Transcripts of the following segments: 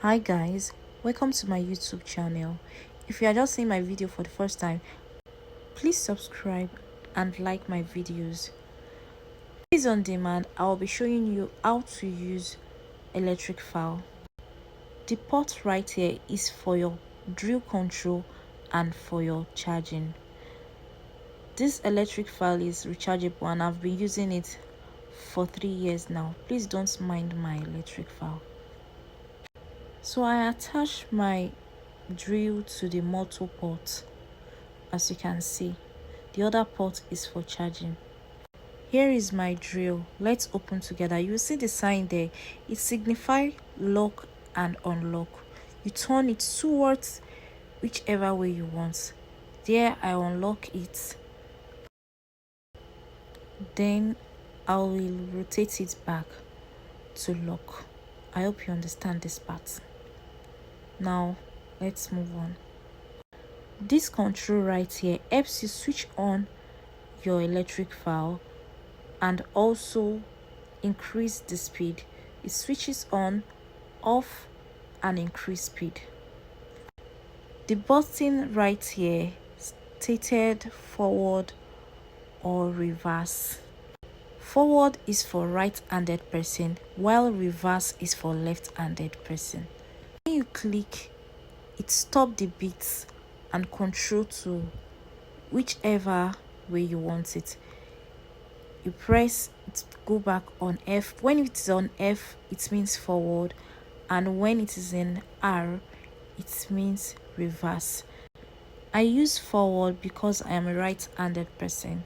Hi guys, welcome to my YouTube channel. If you are just seeing my video for the first time, please subscribe and like my videos. Based on demand, I will be showing you how to use electric file. The port right here is for your drill control and for your charging. This electric file is rechargeable and I've been using it for 3 years now. Please don't mind my electric file. So I attach my drill to the motor port. As you can see, the other port is for charging. Here is my drill. Let's open together. You will see the sign there. It signifies lock and unlock. You turn it towards whichever way you want. There I unlock it. Then I will rotate it back to lock. I hope you understand this part. Now let's move on. This control right here helps you switch on your electric file and also increase the speed. It switches on, off, and increase speed. The button right here stated forward or reverse. Forward is for right-handed person while reverse is for left-handed person. When you click, it stops the beats and control to whichever way you want it. You press it, go back on F. When it is on F, it means forward, and when it is in R, it means reverse. I use forward because I am a right-handed person,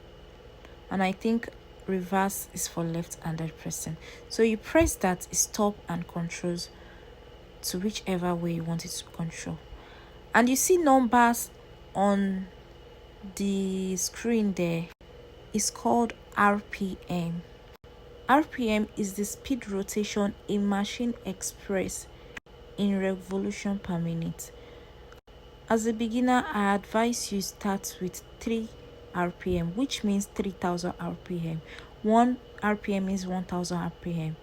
and I think reverse is for left-handed person. So you press that, it stop and controls to whichever way you want it to control. And you see numbers on the screen there. It's called RPM. RPM is the speed rotation a machine express in revolution per minute. As a beginner, I advise you start with 3 RPM, which means 3000 RPM. 1 RPM means 1000 RPM,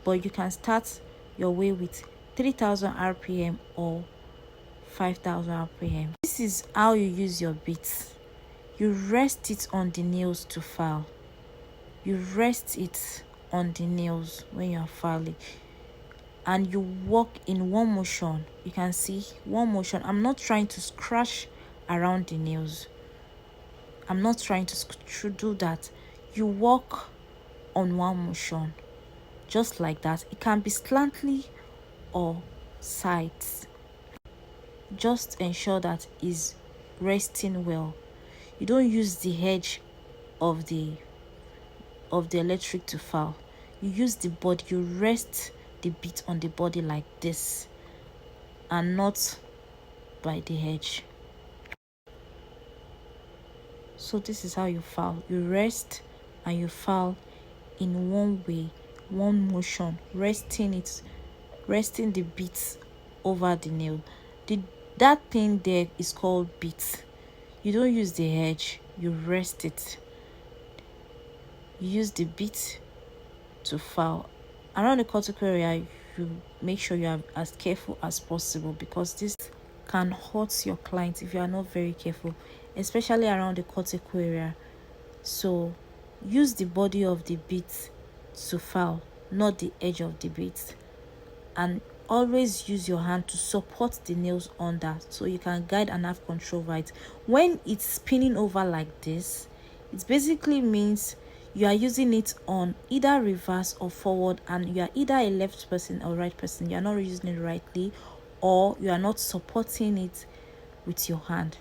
but you can start your way with 3000 RPM or 5000 RPM. This is how you use your beats. You rest it on the nails to file. You rest it on the nails when you are filing, and you walk in one motion. You can see one motion. I'm not trying to scratch around the nails. I'm not trying to do that. You walk on one motion, just like that. It can be slantly or sides. Just ensure that is resting well. You don't use the edge of the electric to file. You use the body. You rest the bit on the body like this and not by the edge. So this is how you file. You rest and you file in one way, one motion, resting the bits over the nail. That thing there is called bit. You don't use the edge, you rest it. You use the bit to file. Around the cortical area, you make sure you are as careful as possible, because this can hurt your client if you are not very careful, especially around the cortical area. So use the body of the bit to file, not the edge of the bit. And always use your hand to support the nails under, so you can guide and have control over it. When it's spinning over like this, it basically means you are using it on either reverse or forward, and you are either a left person or right person. You are not using it rightly, or you are not supporting it with your hand.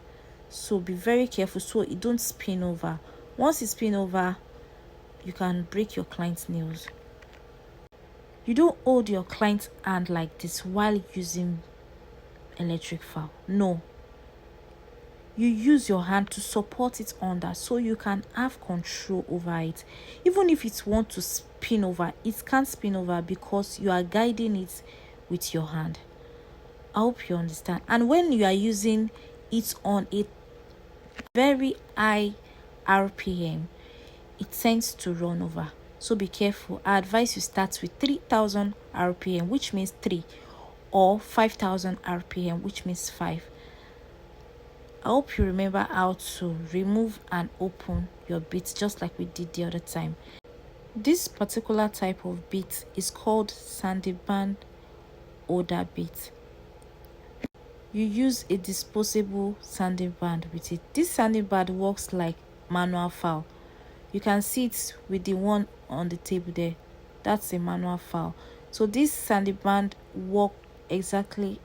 So be very careful so it don't spin over. Once it spin over, you can break your client's nails. You don't hold your client's hand like this while using electric file. No. You use your hand to support it under, so you can have control over it. Even if it wants to spin over, it can't spin over because you are guiding it with your hand. I hope you understand. And when you are using it on a very high RPM, it tends to run over. So be careful. I advise you start with 3000 RPM, which means 3, or 5000 rpm, which means 5. I hope you remember how to remove and open your beats just like we did the other time. This particular type of beat is called sandy band holder beat. You use a disposable sanding band with it. This sanding band works like manual file. You can see it with the one on the table there. That's a manual file. So this sanding band works exactly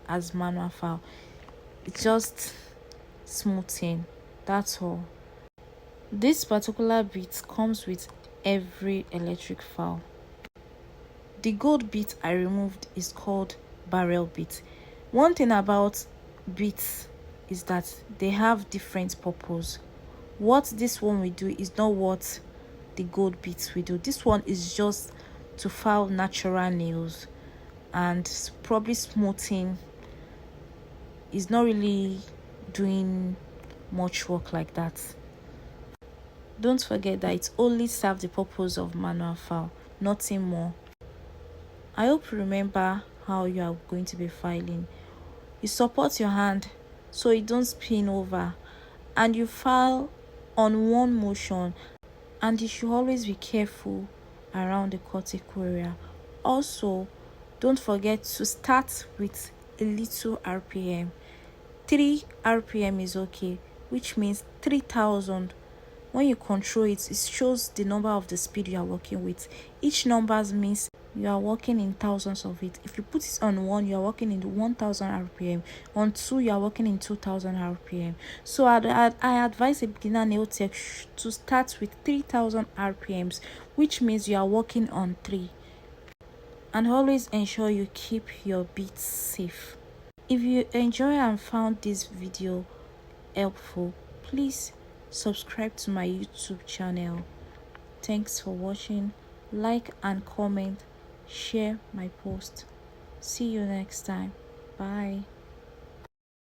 as manual file. It's just smoothing. That's all. This particular beat comes with every electric file. The gold beat I removed is called barrel beat. One thing about beats is that they have different purpose. What this one will do is not what the gold beats will do. This one is just to file natural nails and probably smoothing. Is not really doing much work like that. Don't forget that it only serves the purpose of manual file, nothing more. I hope you remember how you are going to be filing. You support your hand so it don't spin over, and you file on one motion, and you should always be careful around the cortical area. Also, don't forget to start with a little rpm. 3 rpm is okay, which means 3000. When you control it, it shows the number of the speed you are working with. Each numbers means you are working in thousands of it. If you put it on 1, you are working in 1000 rpm. On 2, you are working in 2000 rpm. So I advise a beginner nail tech to start with 3000 rpms, which means you are working on 3. And always ensure you keep your beats safe. If you enjoy and found this video helpful, please subscribe to my YouTube channel. Thanks for watching. Like and comment, share my post. See you next time. Bye.